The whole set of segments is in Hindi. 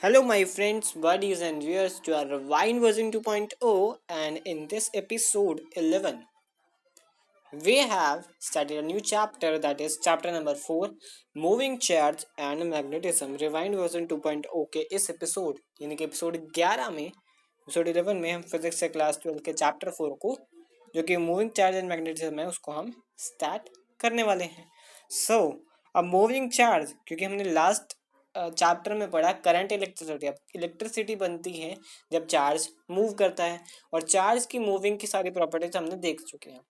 Hello, my friends, buddies, and viewers to our Rewind version 2.0. And in this episode 11, we have started a new chapter that is chapter number 4 Moving Charge and Magnetism. Rewind version 2.0 के इस एपिसोड यानी कि एपिसोड 11 में एपिसोड 11 में हम फिजिक्स से क्लास 12 के चैप्टर 4 को जो कि मूविंग चार्ज एंड मैग्नेटिज्म है उसको हम स्टार्ट करने वाले हैं. सो अब मूविंग चार्ज क्योंकि हमने लास्ट चैप्टर में पढ़ा करंट इलेक्ट्रिसिटी. अब इलेक्ट्रिसिटी बनती है जब चार्ज मूव करता है और चार्ज की मूविंग की सारी प्रॉपर्टीज हमने देख चुके हैं.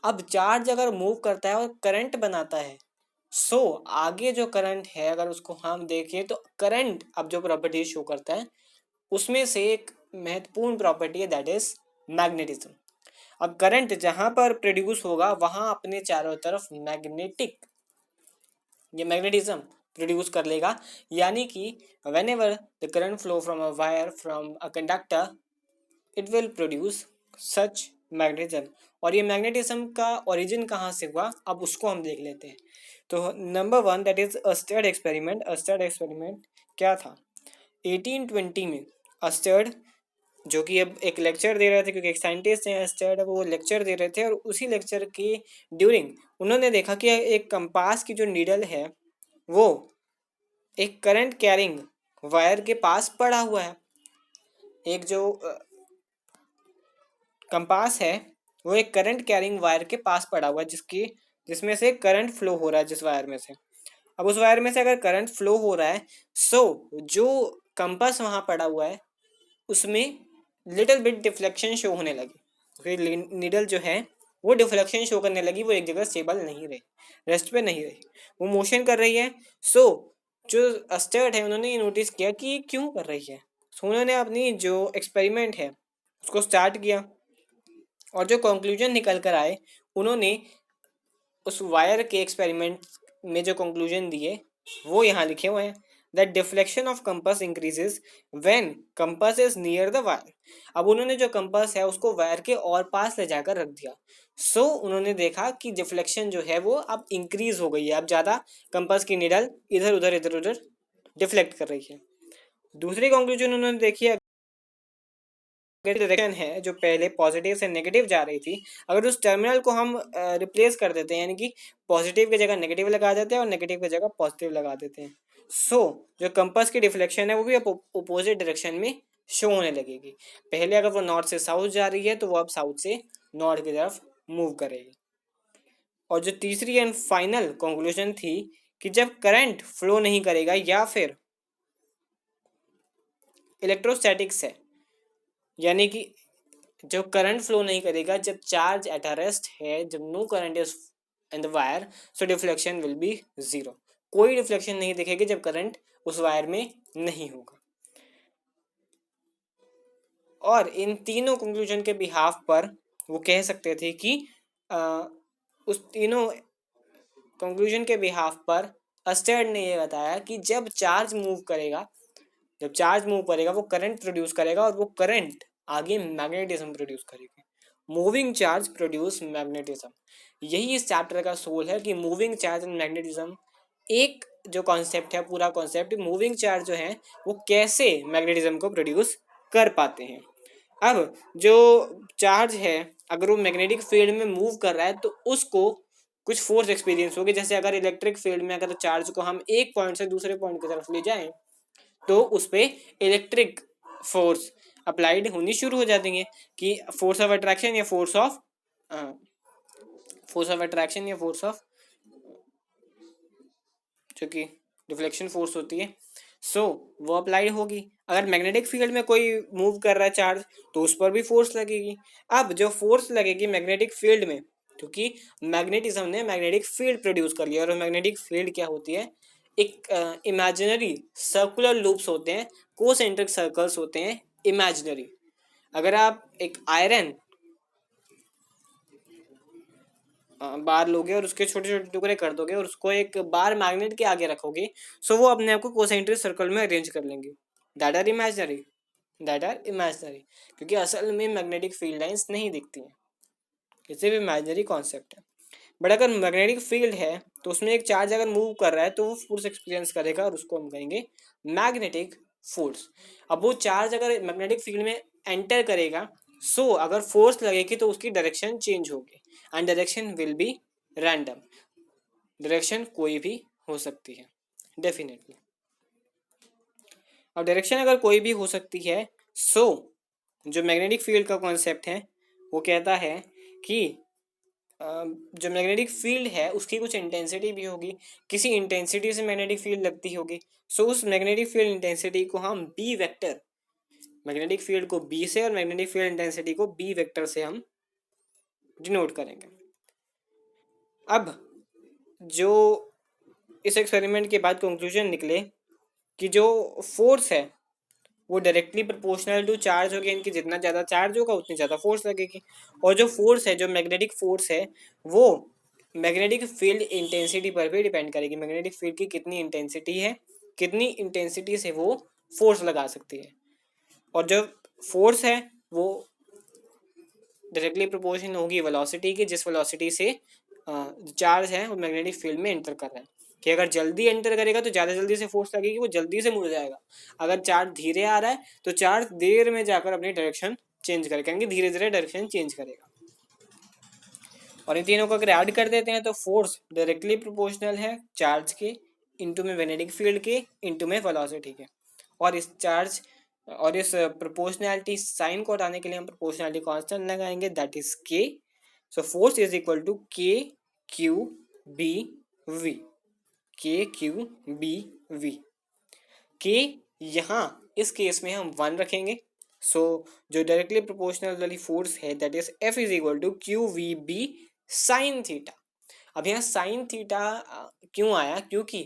अब चार्ज अगर मूव करता है और करंट बनाता है आगे जो करंट है अगर उसको हम देखें तो करंट अब जो प्रॉपर्टी शो करता है उसमें से एक महत्वपूर्ण प्रॉपर्टी है दैट इज मैग्नेटिज्म. अब करंट जहां पर प्रोड्यूस होगा वहां अपने चारों तरफ मैग्नेटिज्म प्रोड्यूस कर लेगा. यानी कि when ever the current flow from a wire from a conductor it will produce such magnetism. और ये मैग्नेटिज्म का ओरिजिन कहाँ से हुआ अब उसको हम देख लेते हैं. तो नंबर वन दैट इज अस्टर्ड एक्सपेरिमेंट. अस्टर्ड एक्सपेरिमेंट क्या था? 1820 में अस्टर्ड जो कि अब एक लेक्चर दे रहे थे क्योंकि एक साइंटिस्ट हैं अस्टर्ड, वो लेक्चर दे रहे थे और उसी लेक्चर के ड्यूरिंग उन्होंने देखा कि एक कंपास की जो नीडल है वो एक करंट कैरिंग वायर के पास पड़ा हुआ है. एक जो कंपास है वो एक करंट कैरिंग वायर के पास पड़ा हुआ है जिसमें से करंट फ्लो हो रहा है जिस वायर में से. अब उस वायर में से अगर करंट फ्लो हो रहा है जो कंपास वहां पड़ा हुआ है उसमें लिटिल बिट डिफ्लेक्शन शो होने लगी. नीडल जो है वो डिफ्लेक्शन शो करने लगी. वो एक जगह स्टेबल नहीं रही, रेस्ट पे नहीं रही, वो मोशन कर रही है. जो अस्टर्ड है उन्होंने ये नोटिस किया कि ये क्यों कर रही है. उन्होंने अपनी जो एक्सपेरिमेंट है उसको स्टार्ट किया और जो कंक्लूजन निकल कर आए उन्होंने उस वायर के एक्सपेरिमेंट में जो कंक्लूजन दिए वो यहाँ लिखे हुए हैं. That deflection of compass increases when compass is near the wire. अब उन्होंने जो कंपास है उसको वायर के और पास ले जाकर रख दिया. उन्होंने देखा कि डिफ्लेक्शन जो है वो अब इंक्रीज हो गई है. अब ज़्यादा कंपास की निडल इधर उधर डिफ्लेक्ट कर रही है. दूसरी कंक्लूजन उन्होंने देखी है डायरेक्शन है जो पहले पॉजिटिव से नेगेटिव जा रही थी अगर उस टर्मिनल को हम रिप्लेस कर देते हैं यानी कि पॉजिटिव की जगह नेगेटिव लगा देते हैं और नेगेटिव की जगह पॉजिटिव लगा देते हैं जो कंपास की डिफ्लेक्शन है वो भी अब अपोजिट डायरेक्शन में शो होने लगेगी. पहले अगर वो नॉर्थ से साउथ जा रही है तो वो अब साउथ से नॉर्थ की तरफ मूव करेगी. और जो तीसरी एंड फाइनल कंक्लूजन थी कि जब करंट फ्लो नहीं करेगा या फिर इलेक्ट्रोस्टैटिक्स है यानी कि जो करंट फ्लो नहीं करेगा जब चार्ज एट अ रेस्ट है, जब no current is in the wire deflection will be zero. कोई डिफ्लेक्शन नहीं दिखेगी जब करंट उस वायर में नहीं होगा. और इन तीनों कंक्लूजन के बिहाफ पर वो कह सकते थे कि उस तीनों कंक्लूजन के बिहाफ पर अस्टर्ड ने ये बताया कि जब चार्ज मूव करेगा वो करंट प्रोड्यूस करेगा और वो करंट आगे मैग्नेटिज्म प्रोड्यूस करेगी. Moving charge produce magnetism. यही इस चैप्टर का सोल है कि मूविंग चार्ज एंड मैग्नेटिज्म एक जो कॉन्सेप्ट है, पूरा कॉन्सेप्ट मूविंग चार्ज जो है वो कैसे मैग्नेटिज्म को प्रोड्यूस कर पाते हैं. अब जो चार्ज है अगर वो मैग्नेटिक फील्ड में मूव कर रहा है तो उसको कुछ फोर्स एक्सपीरियंस होगी. जैसे अगर इलेक्ट्रिक फील्ड में अगर चार्ज को हम एक पॉइंट से दूसरे पॉइंट की तरफ ले जाएं तो उस पर इलेक्ट्रिक फोर्स अप्लाइड होनी शुरू हो जाती है कि फोर्स ऑफ अट्रैक्शन या फोर्स ऑफ जो कि डिफ्लेक्शन फोर्स होती है वो अप्लाई होगी. अगर मैग्नेटिक फील्ड में कोई मूव कर रहा है चार्ज तो उस पर भी फोर्स लगेगी. अब जो फोर्स लगेगी मैग्नेटिक फील्ड में क्योंकि मैग्नेटिज्म ने मैग्नेटिक फील्ड प्रोड्यूस कर लिया. और मैग्नेटिक फील्ड क्या होती है? एक इमेजिनरी सर्कुलर लूप्स होते हैं, कोसेंट्रिक सर्कल्स होते हैं इमेजिनरी. अगर आप एक आयरन बार लोगे और उसके छोटे छोटे टुकड़े कर दोगे और उसको एक बार मैग्नेट के आगे रखोगे वो अपने आप को कोसेंट्रिक सर्कल में अरेंज कर लेंगे. दैट आर इमेजिनरी क्योंकि असल में मैग्नेटिक फील्ड लाइंस नहीं दिखती हैं. इसे भी इमेजिनरी कॉन्सेप्ट है. बट अगर मैग्नेटिक फील्ड है तो उसमें एक चार्ज अगर मूव कर रहा है तो वो फोर्स एक्सपीरियंस करेगा और उसको हम कहेंगे मैग्नेटिक फोर्स। अब वो चार्ज अगर मैग्नेटिक फील्ड में एंटर करेगा, सो अगर फोर्स लगेगी तो उसकी डायरेक्शन चेंज होगी, and direction will be random. Direction कोई भी हो सकती है डेफिनेटली। अब डायरेक्शन अगर कोई भी हो सकती है, सो जो मैग्नेटिक फील्ड का कॉन्सेप्ट है वो कहता है कि जो मैग्नेटिक फील्ड है उसकी कुछ इंटेंसिटी भी होगी, किसी इंटेंसिटी से मैग्नेटिक फील्ड लगती होगी। सो उस मैग्नेटिक फील्ड इंटेंसिटी को हम बी वेक्टर, मैग्नेटिक फील्ड को बी से और मैग्नेटिक फील्ड इंटेंसिटी को बी वेक्टर से हम डिनोट करेंगे। अब जो इस एक्सपेरिमेंट के बाद कंक्लूजन निकले कि जो फोर्स है वो डायरेक्टली प्रोपोर्शनल टू चार्ज होगी, इनकी जितना ज़्यादा चार्ज होगा उतनी ज़्यादा फोर्स लगेगी। और जो फोर्स है, जो मैग्नेटिक फोर्स है, वो मैग्नेटिक फील्ड इंटेंसिटी पर भी डिपेंड करेगी। मैग्नेटिक फील्ड की कितनी इंटेंसिटी है, कितनी इंटेंसिटी से वो फोर्स लगा सकती है। और जो फोर्स है वो डायरेक्टली प्रोपोर्शनल होगी वेलोसिटी की, जिस वेलोसिटी से चार्ज है वो मैग्नेटिक फील्ड में एंटर कर रहा है। कि अगर जल्दी एंटर करेगा तो ज़्यादा जल्दी से फोर्स लगेगी, वो जल्दी से मुड़ जाएगा। अगर चार्ज धीरे आ रहा है तो चार्ज देर में जाकर अपनी डायरेक्शन चेंज करेगा, यानी धीरे धीरे डायरेक्शन चेंज करेगा। और इन तीनों को अगर ऐड कर देते हैं तो फोर्स डायरेक्टली प्रोपोर्शनल है चार्ज के इनटू में मैग्नेटिक फील्ड के इनटू में वेलोसिटी के। और इस चार्ज और इस प्रोपोर्शनैलिटी साइन को हटाने के लिए हम प्रोपोर्शनैलिटी कांस्टेंट लगाएंगे, that is K. So force is equal to K Q B V, K Q B V. K यहाँ इस केस में हम 1 रखेंगे। सो जो डायरेक्टली प्रोपोर्शनल वाली फोर्स है that is F is equal to Q V B sine theta. अब यहाँ साइन थीटा क्यों आया? क्योंकि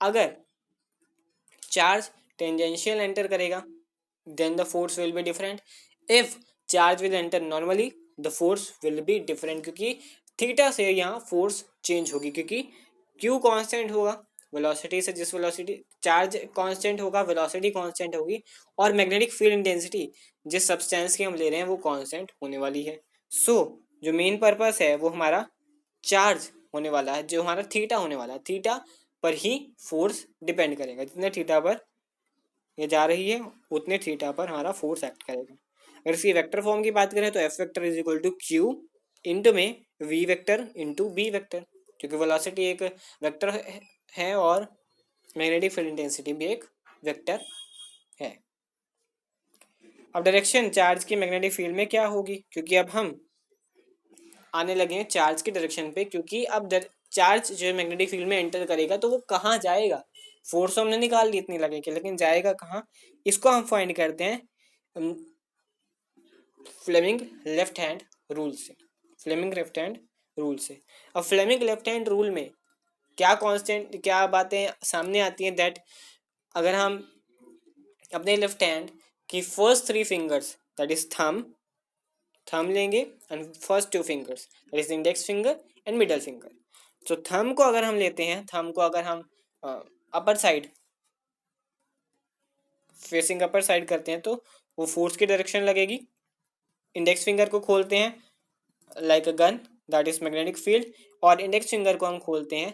अगर चार्ज टेंजेंशियल एंटर करेगा then the force will be different. If charge will enter normally the force will be different, क्योंकि थीटा से यहाँ फोर्स चेंज होगी, क्योंकि Q कांस्टेंट होगा वेलोसिटी से, जिस वेलोसिटी चार्ज कांस्टेंट होगा वेलोसिटी कांस्टेंट होगी, और मैग्नेटिक फील्ड इंटेंसिटी जिस सब्सटेंस की हम ले रहे हैं वो कांस्टेंट होने वाली है। सो जो मेन पर्पस है वो हमारा चार्ज होने वाला है, जो हमारा थीटा होने वाला है, थीटा पर ही फोर्स डिपेंड करेगा। जितने थीटा पर ये जा रही है उतने थीटा पर हमारा फोर्स एक्ट करेगा। अगर इसकी वेक्टर फॉर्म की बात करें तो F vector is equal to q into में v vector into B vector, क्योंकि वेलोसिटी एक वेक्टर है और मैग्नेटिक फील्ड इंटेंसिटी भी एक वेक्टर है। अब डायरेक्शन चार्ज की मैग्नेटिक फील्ड में क्या होगी, क्योंकि अब हम आने लगे हैं चार्ज की डायरेक्शन पे, क्योंकि अब चार्ज जो मैग्नेटिक फील्ड में एंटर करेगा तो वो कहाँ जाएगा? फोर्स हमने निकाल ली इतनी लगेगी, लेकिन जाएगा कहाँ? इसको हम फाइंड करते हैं फ्लेमिंग लेफ्ट हैंड रूल से। फ्लेमिंग लेफ्ट हैंड रूल से। अब फ्लेमिंग लेफ्ट हैंड रूल में क्या कांस्टेंट, क्या बातें सामने आती हैं? दैट अगर हम अपने लेफ्ट हैंड की first 3 fingers that is thumb लेंगे and first 2 fingers that is index finger and middle finger. तो थंब को अगर हम लेते हैं, थंब को अगर हम upper side facing upper side करते हैं तो वो फोर्स की डायरेक्शन लगेगी। इंडेक्स फिंगर को खोलते हैं like a gun that is magnetic field, और इंडेक्स फिंगर को हम खोलते हैं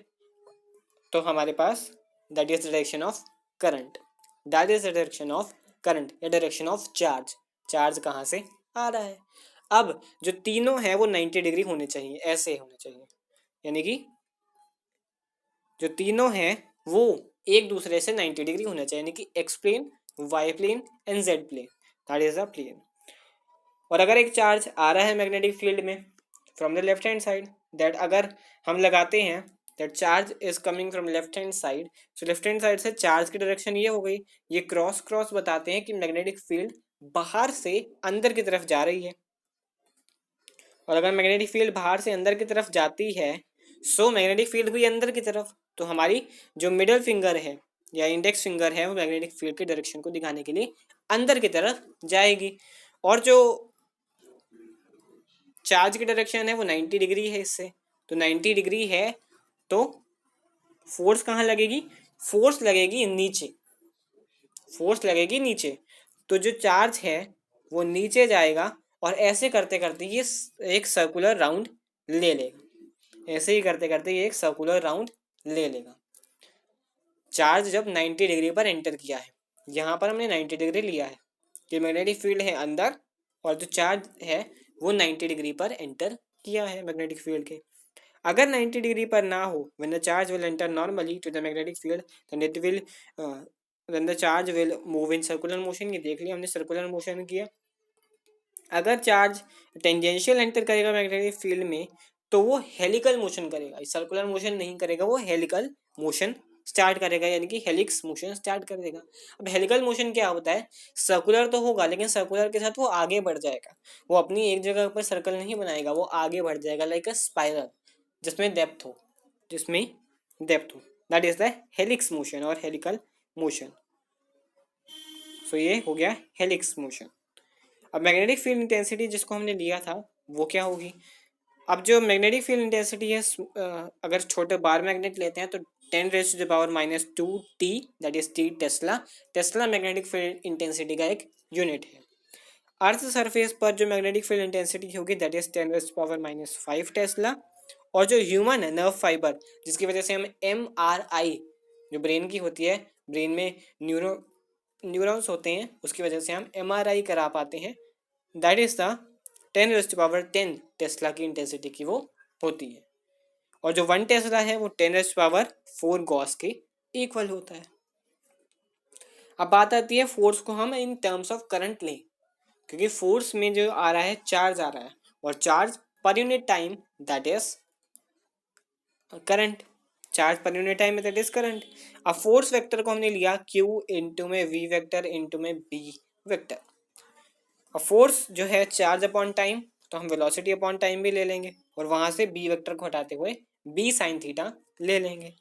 तो हमारे पास that is direction of current, that is the direction of current या डायरेक्शन ऑफ चार्ज। चार्ज कहाँ से आ रहा है? अब जो तीनों है वो 90 डिग्री होने चाहिए, ऐसे होने चाहिए, यानी कि जो तीनों हैं वो एक दूसरे से 90 डिग्री होना चाहिए, यानी कि x plane, y plane and z plane, that is a plane. और अगर एक चार्ज आ रहा है मैग्नेटिक फील्ड में from the left hand side, that अगर हम लगाते हैं that charge is coming from left hand side, so left hand side से चार्ज की डायरेक्शन ये हो गई। ये क्रॉस क्रॉस बताते हैं कि मैग्नेटिक फील्ड बाहर से अंदर की तरफ जा रही है। और अगर मैग्नेटिक फील्ड बाहर से अंदर की तरफ जाती है, सो मैग्नेटिक फील्ड हुई अंदर की तरफ, तो हमारी जो मिडल फिंगर है या इंडेक्स फिंगर है वो मैग्नेटिक फील्ड की डायरेक्शन को दिखाने के लिए अंदर की तरफ जाएगी। और जो चार्ज की डायरेक्शन है वो 90 डिग्री है इससे, तो 90 डिग्री है तो फोर्स कहाँ लगेगी? फोर्स लगेगी नीचे, फोर्स लगेगी नीचे। तो जो चार्ज है वो नीचे जाएगा और ऐसे करते करते ये एक सर्कुलर राउंड ले लेगा, ऐसे ही करते करते ये एक सर्कुलर राउंड ले लेगा। चार्ज जब 90 डिग्री पर एंटर किया है यहाँ पर हमने 90 डिग्री लिया है कि मैग्नेटिक फील्ड है अंदर और जो चार्ज है वो 90 डिग्री पर एंटर किया है मैग्नेटिक फील्ड के। अगर 90 डिग्री पर ना हो, when the charge will enter normally to the magnetic field, then it will then the charge will move in circular motion। ये देख लिया हमने, सर्कुलर मोशन किया। अगर चार्ज टेंजेंशियल एंटर करेगा मैग्नेटिक फील्ड में तो वो हेलिकल मोशन करेगा, सर्कुलर मोशन नहीं करेगा, वो हेलिकल मोशन स्टार्ट करेगा, यानी कि हेलिक्स मोशन स्टार्ट कर देगा। अब हेलिकल मोशन क्या होता है, सर्कुलर तो होगा लेकिन सर्कुलर के साथ वो आगे बढ़ जाएगा, वो अपनी एक जगह पर सर्कल नहीं बनाएगा, वो आगे बढ़ जाएगा लाइक अ स्पाइरल जिसमें डेप्थ हो, that is the helix motion और हेलिकल मोशन। सो ये हो गया हेलिक्स मोशन। अब मैग्नेटिक फील्ड इंटेंसिटी जिसको हमने लिया था वो क्या होगी। अब जो मैग्नेटिक फील्ड इंटेंसिटी है, अगर छोटे बार मैग्नेट लेते हैं तो 10⁻⁻2 T, that is T Tesla. Tesla magnetic field intensity का एक यूनिट है। अर्थ सरफेस पर जो मैग्नेटिक फील्ड इंटेंसिटी होगी दैट इज 10⁻⁵ टेस्ला। और जो ह्यूमन है नर्व फाइबर, जिसकी वजह से हम MRI जो ब्रेन की होती है, ब्रेन में न्यूरॉन्स होते हैं, उसकी वजह से हम MRI करा पाते हैं, दैट इज द 10⁻10 टेस्ला की इंटेंसिटी की वो होती है। और जो 1 टेस्ला है वो 10⁻4 गॉस के इक्वल होता है। अब बात आती है फोर्स को हम इन टर्म्स ऑफ करंट लें, क्योंकि फोर्स में जो आ रहा है चार्ज आ रहा है, और charge per unit time that is current, charge per unit time में दैट इज करंट। अब फोर्स वेक्टर को हमने लिया Q इंटू में V वेक्टर इंटू में B वेक्टर। अब फोर्स जो है चार्ज अपॉन टाइम, तो हम वेलोसिटी अपॉन टाइम भी ले लेंगे और वहां से B वेक्टर को हटाते हुए B साइन थीटा ले लेंगे।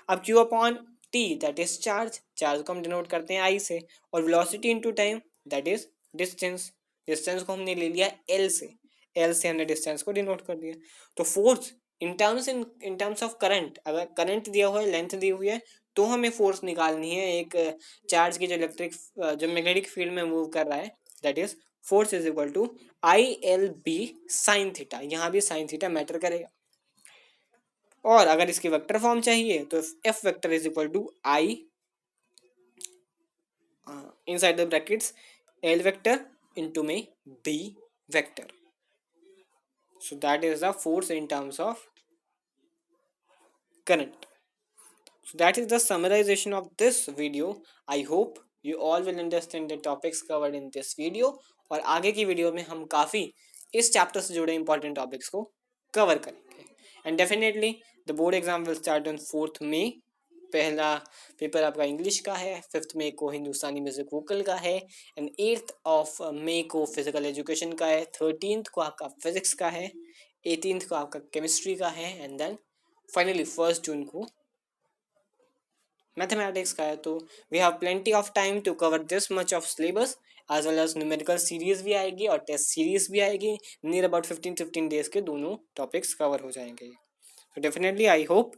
अब Q upon T that is charge, charge को हम डिनोट करते हैं I से, और velocity into time that is distance, distance को हमने ले लिया L से, L से हमने डिस्टेंस को डिनोट कर दिया। तो force in terms of current, अगर करंट दिया हुआ है, लेंथ दी हुई है, तो हमें फोर्स निकालनी है एक चार्ज की जो मैग्नेटिक फील्ड में मूव कर रहा है, that is force is equal to ILB sine theta. यहाँ भी साइन थीटा मैटर करेगा। और अगर इसकी वेक्टर फॉर्म चाहिए तो F vector is equal to I inside the brackets L vector into में B vector. So that is the force in terms of current. So that is the summarization of this video. I hope you all will understand the topics covered in this video. और आगे की वीडियो में हम काफ़ी इस चैप्टर से जुड़े इंपॉर्टेंट टॉपिक्स को कवर करेंगे। And definitely the board exam will start on 4 मई। पहला पेपर आपका इंग्लिश का है, 5 मई को हिंदुस्तानी म्यूजिक वोकल का है, एंड 8 मई को फिजिकल एजुकेशन का है, 13 को आपका फिजिक्स का है, 18 को आपका केमिस्ट्री का है, एंड देन फाइनली 1 जून को मैथमेटिक्स का है। तो we have plenty of time to cover this much of syllabus, as well as numerical series भी आएगी और टेस्ट सीरीज भी आएगी। नियर अबाउट 15 डेज के दोनों टॉपिक्स कवर हो जाएंगे। So definitely I hope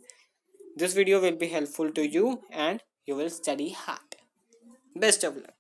this video will be helpful to you and you will study hard. Best of luck.